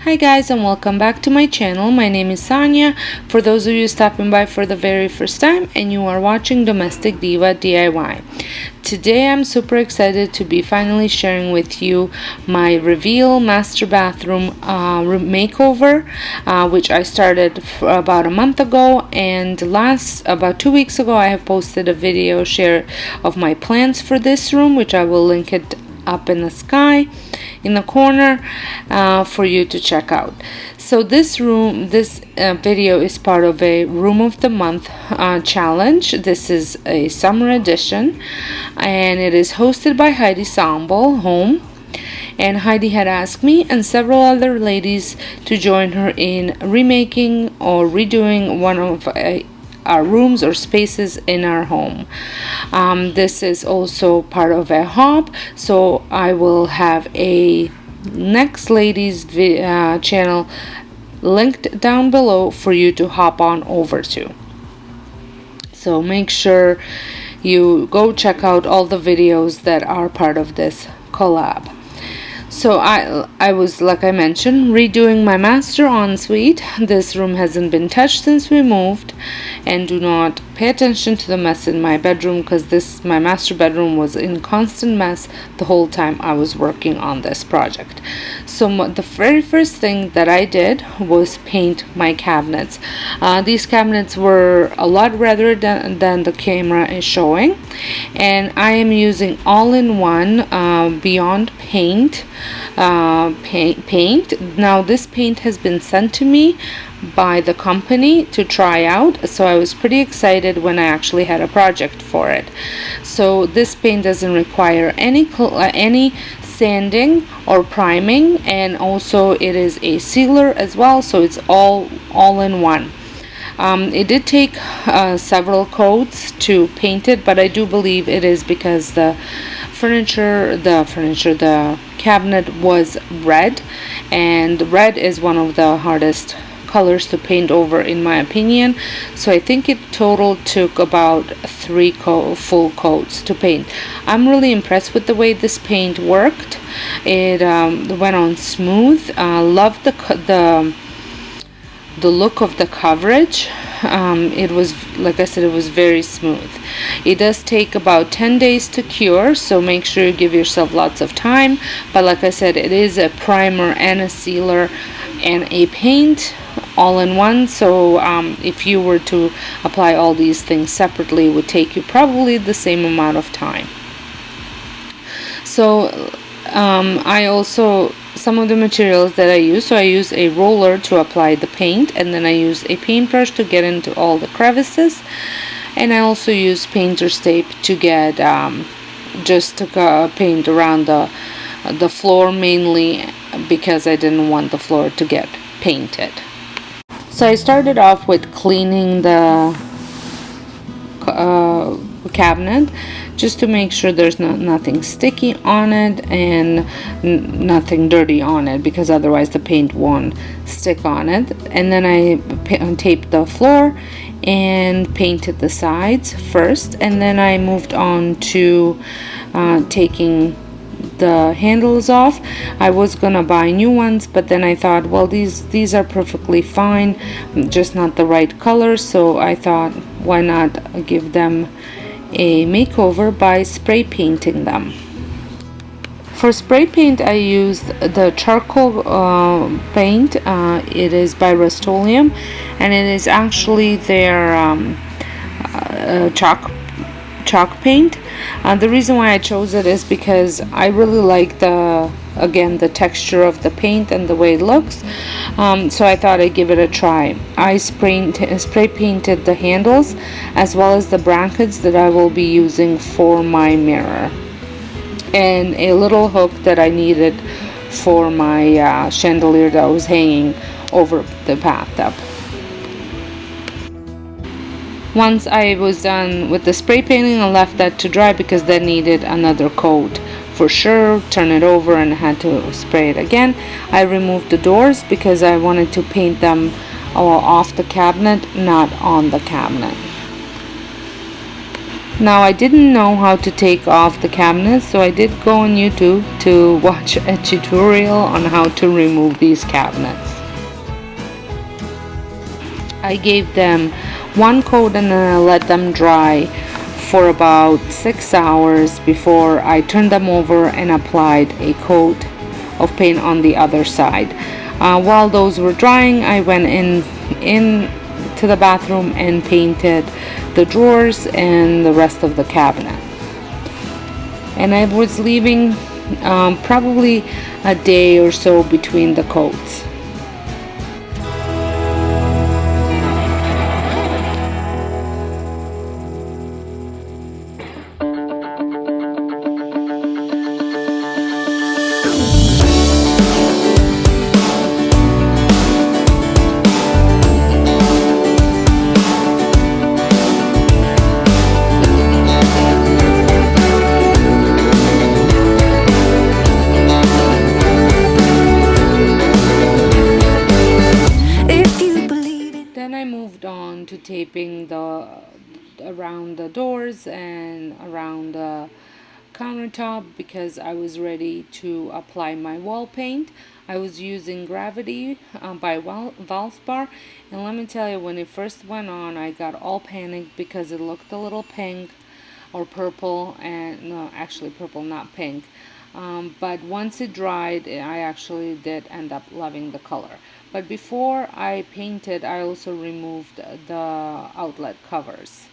Hi guys, and welcome back to my channel. My name is Sonia. For those of you stopping by for the very first time and you are watching Domestic Diva DIY. Today I'm super excited to be finally sharing with you my reveal master bathroom makeover, which I started about a month ago, and about 2 weeks ago I have posted a video share of my plans for this room, which I will link it up in the sky in the corner for you to check out. So this video is part of a room of the month challenge. This is a summer edition and it is hosted by Heidi Sambol Home, and Heidi had asked me and several other ladies to join her in remaking or redoing one of our rooms or spaces in our home. This is also part of a hop, so I will have a next ladies channel linked down below for you to hop on over to. So make sure you go check out all the videos that are part of this collab. So I was, like I mentioned, redoing my master ensuite. This room hasn't been touched since we moved, and do not pay attention to the mess in my bedroom because my master bedroom was in constant mess the whole time I was working on this project. So the very first thing that I did was paint my cabinets. These cabinets were a lot redder than the camera is showing, and I am using all-in-one Beyond Paint paint. Now this paint has been sent to me by the company to try out, so I was pretty excited when I actually had a project for it. So this paint doesn't require any sanding or priming, and also it is a sealer as well, so it's all in one. It did take several coats to paint it, but I do believe it is because the cabinet was red, and red is one of the hardest colors to paint over in my opinion, so I think it total took about 3 full coats to paint. I'm really impressed with the way this paint worked. It went on smooth. Loved the look of the coverage. It was, like I said, it was very smooth. It does take about 10 days to cure, so make sure you give yourself lots of time, but like I said, it is a primer and a sealer and a paint all in one, so if you were to apply all these things separately, it would take you probably the same amount of time. So I also, some of the materials that I use, so I use a roller to apply the paint, and then I use a paintbrush to get into all the crevices, and I also use painter's tape to get just to paint around the floor, mainly because I didn't want the floor to get painted. So I started off with cleaning the cabinet just to make sure there's nothing sticky on it and nothing dirty on it, because otherwise the paint won't stick on it. And then I taped the floor and painted the sides first, and then I moved on to taking the handles off. I was gonna buy new ones, but then I thought, well, these are perfectly fine, just not the right color, so I thought, why not give them a makeover by spray painting them. For spray paint, I used the charcoal paint. It is by Rust-Oleum, and it is actually their chalk paint. The reason why I chose it is because I really like the texture of the paint and the way it looks, so I thought I'd give it a try. I spray painted the handles as well as the brackets that I will be using for my mirror, and a little hook that I needed for my chandelier that was hanging over the bathtub. Once I was done with the spray painting, I left that to dry because that needed another coat for sure. Turn it over and had to spray it again. I removed the doors because I wanted to paint them off the cabinet, not on the cabinet. Now I didn't know how to take off the cabinets, so I did go on YouTube to watch a tutorial on how to remove these cabinets. I gave them one coat and then I let them dry for about 6 hours before I turned them over and applied a coat of paint on the other side. While those were drying, I went in to the bathroom and painted the drawers and the rest of the cabinet. And I was leaving probably a day or so between the coats. To taping the around the doors and around the countertop because I was ready to apply my wall paint. I was using Gravity by Valspar, and let me tell you, when it first went on, I got all panicked because it looked a little pink or purple, and no, actually purple, not pink. But once it dried, I actually did end up loving the color. But before I painted, I also removed the outlet covers.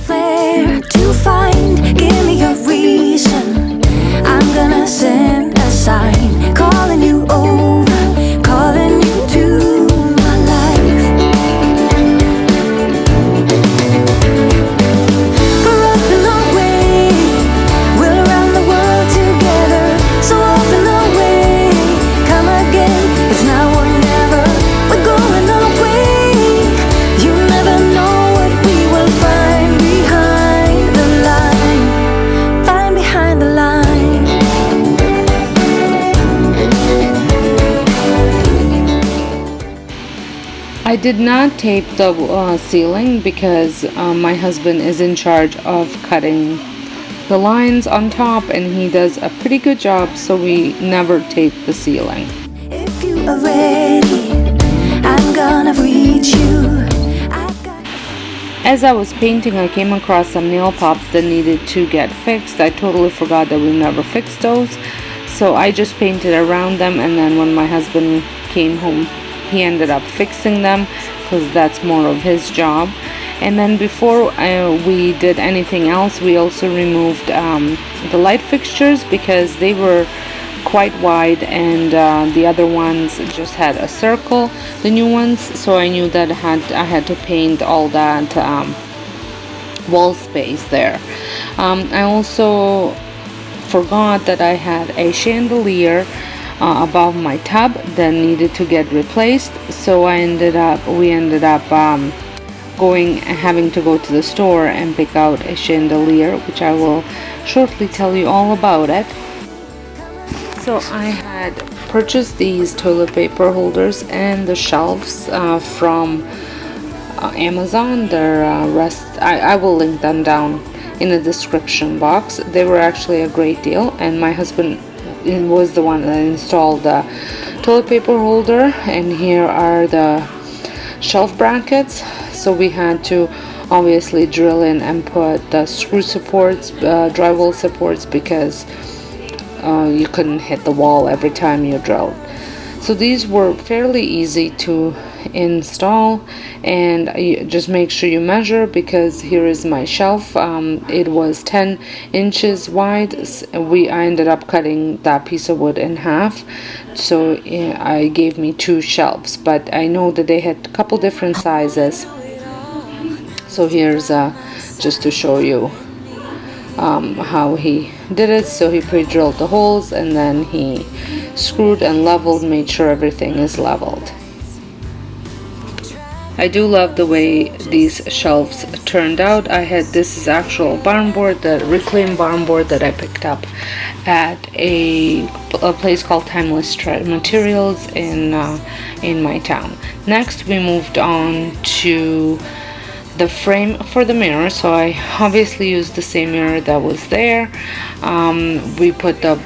Where to find, give me a reason. I'm gonna send a sign, calling you over, calling you to my life. We're up and away, we're around the world together. So up and away, come again, it's now or never. We're going away, you never know what we will find behind the line. Find behind the line. I did not tape the ceiling because my husband is in charge of cutting the lines on top, and he does a pretty good job, so we never tape the ceiling. If you are ready, I'm gonna reach you. As I was painting, I came across some nail pops that needed to get fixed. I totally forgot that we never fixed those, so I just painted around them, and then when my husband came home, he ended up fixing them because that's more of his job. And then before we did anything else, we also removed the light fixtures because they were quite wide, and the other ones just had a circle, the new ones, so I knew that I had to paint all that wall space there. I also forgot that I had a chandelier above my tub that needed to get replaced, so we ended up having to go to the store and pick out a chandelier, which I will shortly tell you all about it. So I had purchased these toilet paper holders and the shelves from Amazon. I will link them down in the description box. They were actually a great deal, and my husband was the one that installed the toilet paper holder, and here are the shelf brackets. So we had to obviously drill in and put the screw supports, drywall supports, because you couldn't hit the wall every time you drilled. So these were fairly easy to install, and you just make sure you measure, because here is my shelf. It was 10 inches wide. I ended up cutting that piece of wood in half, so I gave me 2 shelves, but I know that they had a couple different sizes. So here's just to show you how he did it. So he pre-drilled the holes, and then he screwed and leveled, made sure everything is leveled. I do love the way these shelves turned out. This is actual barn board, the reclaimed barn board that I picked up at a place called Timeless Materials in my town. Next we moved on to the frame for the mirror, so I obviously used the same mirror that was there. We put the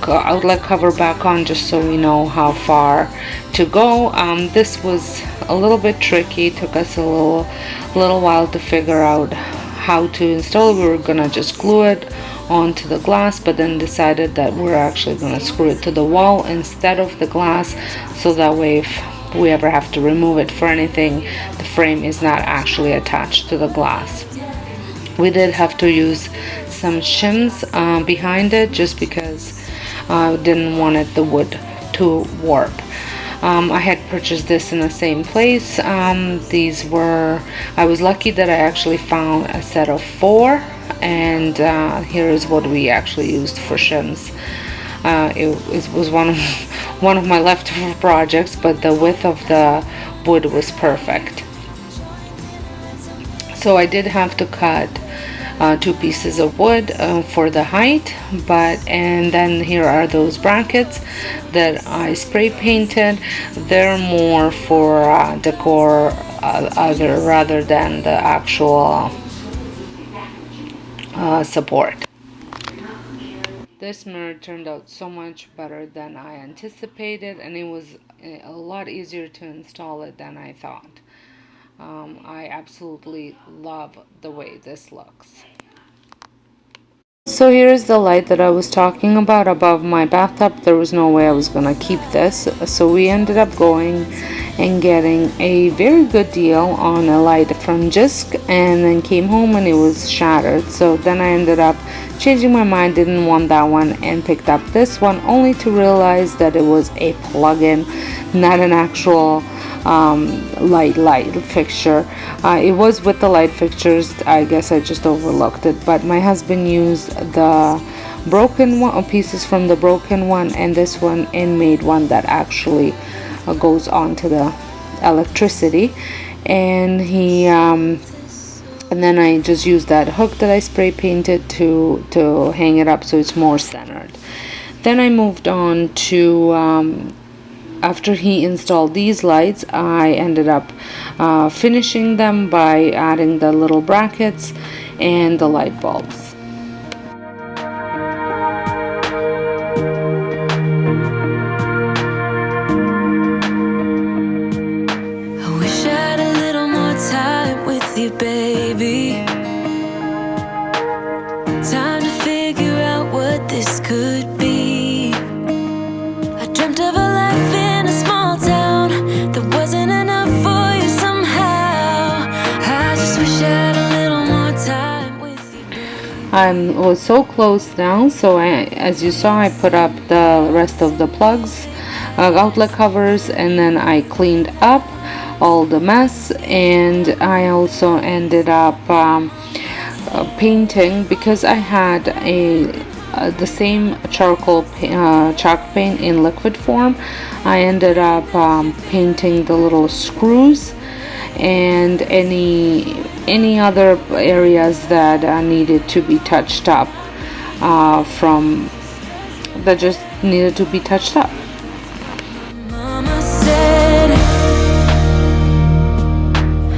outlet cover back on just so we know how far to go. This was a little bit tricky. It took us a little while to figure out how to install it. We were gonna just glue it onto the glass, but then decided that we're actually gonna screw it to the wall instead of the glass, so that way if we ever have to remove it for anything, the frame is not actually attached to the glass. We did have to use some shims behind it just because I didn't want the wood to warp. I had purchased this in the same place. I was lucky that I actually found a set of 4, and here is what we actually used for shims. It was one of my leftover projects, but the width of the wood was perfect. So I did have to cut 2 pieces of wood for the height, and then here are those brackets that I spray painted. They're more for decor rather than the actual support. This mirror turned out so much better than I anticipated, and it was a lot easier to install it than I thought. I absolutely love the way this looks. So here's the light that I was talking about above my bathtub. There was no way I was gonna keep this, so we ended up going and getting a very good deal on a light from Jisk, and then came home and it was shattered. So then I ended up changing my mind, didn't want that one, and picked up this one, only to realize that it was a plug-in, not an actual light fixture. It was with the light fixtures. I guess I just overlooked it, but my husband used the broken one, pieces from the broken one, and this one, and made one that actually goes on to the electricity. And he and then I just used that hook that I spray painted to hang it up so it's more centered. Then I moved on to after he installed these lights, I ended up finishing them by adding the little brackets and the light bulbs. I wish I had a little more time with you, baby. Time to figure out what this could be. I dreamt of a life in a small town that wasn't enough for you somehow. I just wish I had a little more time with you, baby. I was so close now, so as you saw, I put up the rest of the plugs, outlet covers, and then I cleaned up all the mess, and I also ended up painting, because I had the same charcoal chalk paint in liquid form. I ended up painting the little screws and any other areas that needed to be touched up just needed to be touched up. Mama said,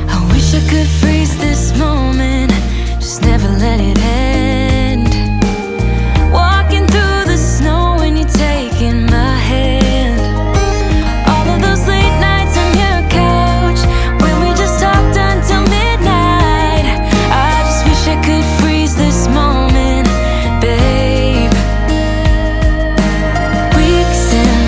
I wish I could freeze this moment, just never let it end. Walking through the snow when you're taking my hand. All of those late nights on your couch when we just talked until midnight. I just wish I could freeze this moment, babe. Weeks and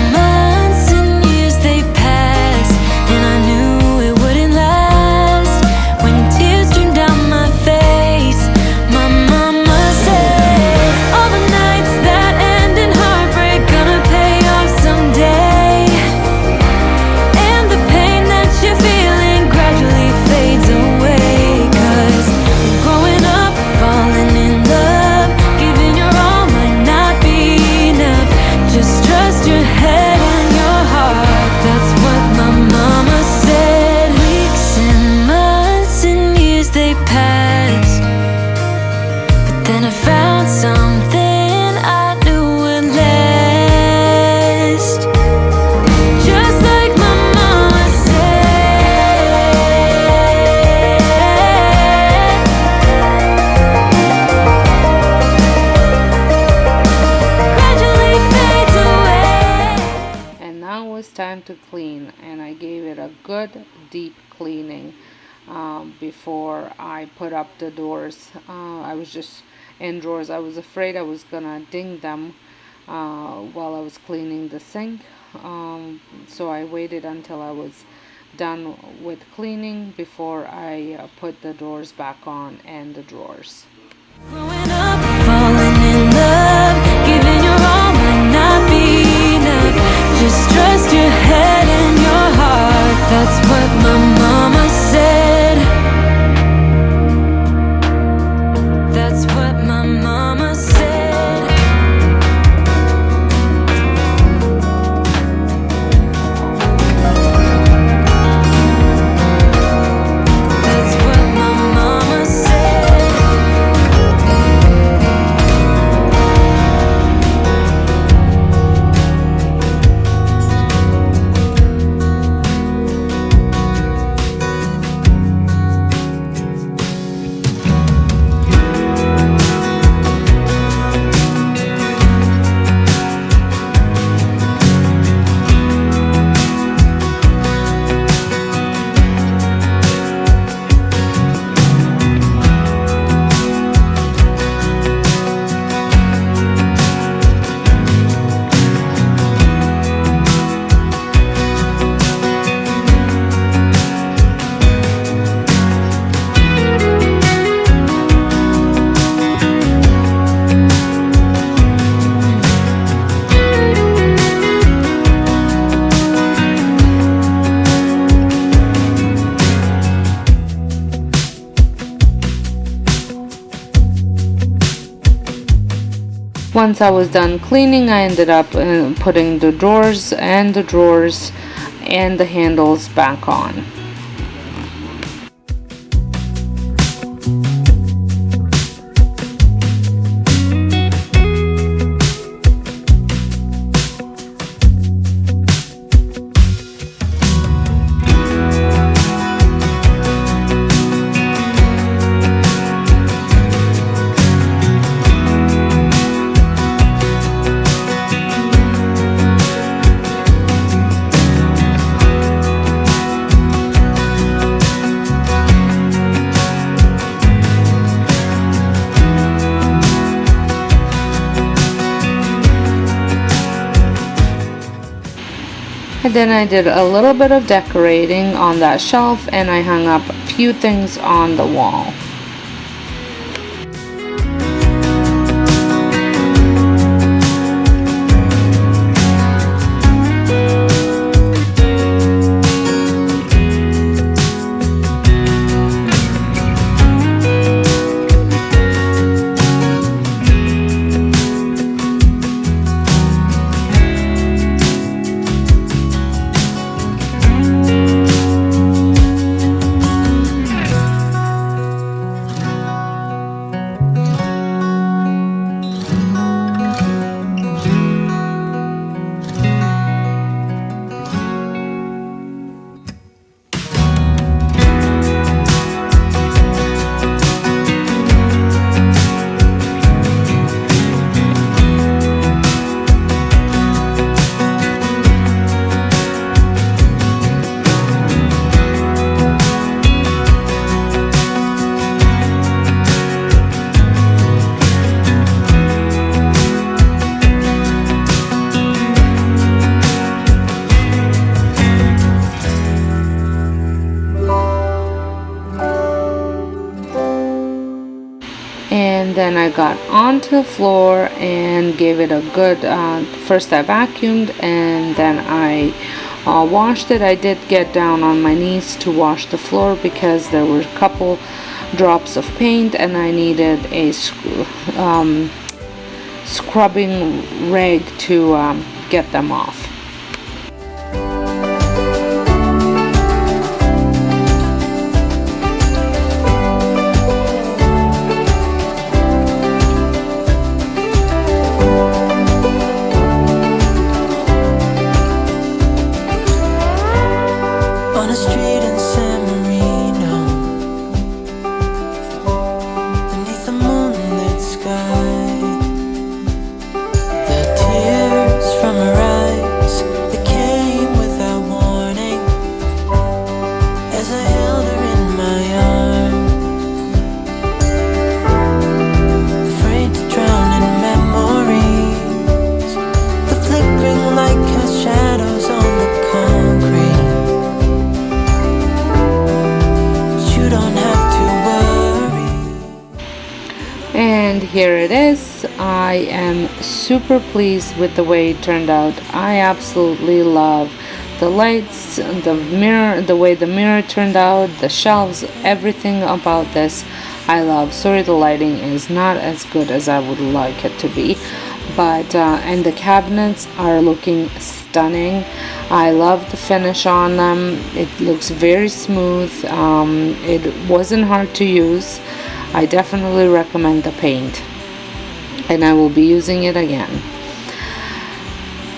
to clean, and I gave it a good deep cleaning before I put up the doors. I was just in drawers. I was afraid I was gonna ding them while I was cleaning the sink. So I waited until I was done with cleaning before I put the doors back on and the drawers. Growing up, falling in love, giving your all might not be enough. Just trust your head and your heart. That's what my mama said. That's what my mama said. That's what my mama said. Once I was done cleaning, I ended up putting the drawers and the handles back on. And then I did a little bit of decorating on that shelf, and I hung up a few things on the wall. And then I got onto the floor and gave it a good, first I vacuumed and then I washed it. I did get down on my knees to wash the floor because there were a couple drops of paint and I needed a scrubbing rag to get them off. On a street in San Marino, beneath the moonlit sky, the tears from her eyes And here it is. I am super pleased with the way it turned out. I absolutely love the lights, the mirror, the way the mirror turned out, the shelves, everything about this I love. Sorry, the lighting is not as good as I would like it to be, but and the cabinets are looking stunning. I love the finish on them. It looks very smooth. It wasn't hard to use. I definitely recommend the paint, and I will be using it again.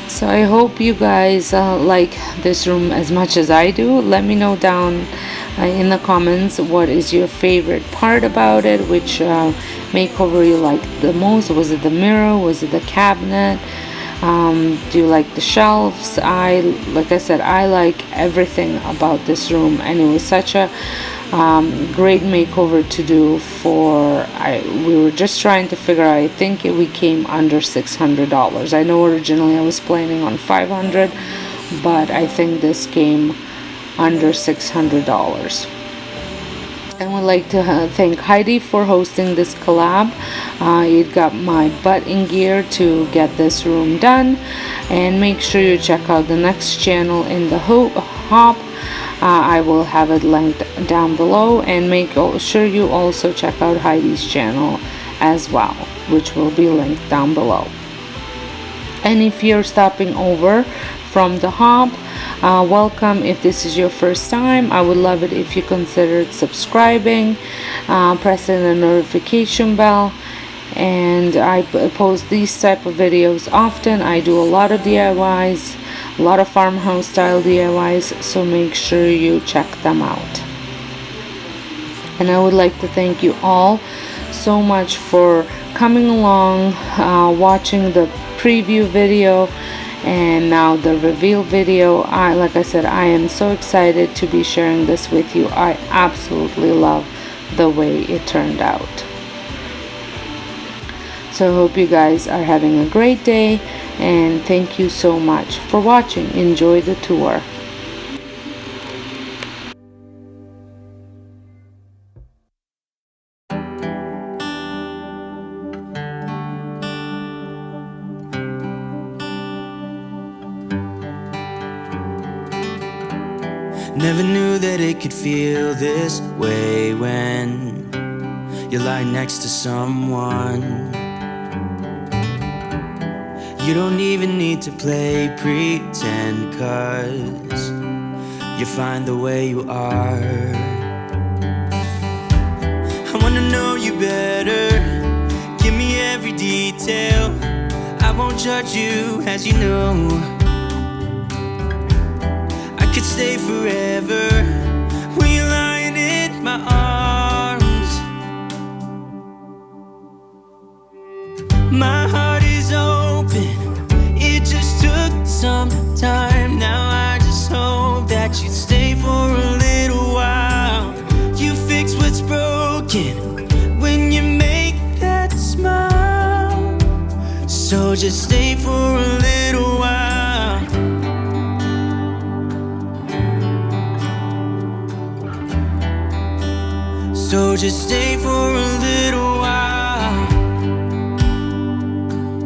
So I hope you guys like this room as much as I do. Let me know down in the comments what is your favorite part about it, which makeover you liked the most. Was it the mirror? Was it the cabinet? Do you like the shelves? Like I said, I like everything about this room, and it was such a great makeover to do we were just trying to figure out. I think we came under $600. I know originally I was planning on $500, but I think this came under $600. I would like to thank Heidi for hosting this collab. It got my butt in gear to get this room done, and make sure you check out the next channel in the hop. I will have it linked down below, and make sure you also check out Heidi's channel as well, which will be linked down below. And if you're stopping over from the hop, welcome. If this is your first time, I would love it if you considered subscribing, pressing the notification bell. And I post these type of videos often. I do a lot of DIYs, a lot of farmhouse style DIYs, so make sure you check them out. And I would like to thank you all so much for coming along, watching the preview video and now the reveal video. Like I said, I am so excited to be sharing this with you. I absolutely love the way it turned out. So I hope you guys are having a great day, and thank you so much for watching. Enjoy the tour. Never knew that it could feel this way when you're lying next to someone. You don't even need to play pretend, 'cause you're fine the way you are. I wanna know you better, give me every detail. I won't judge you, as you know. I could stay forever when you're lying in my arms. My heart is open, it just took some time. Now I just hope that you'd stay for a little while. You fix what's broken when you make that smile. So just stay for a little while. So just stay for a little while.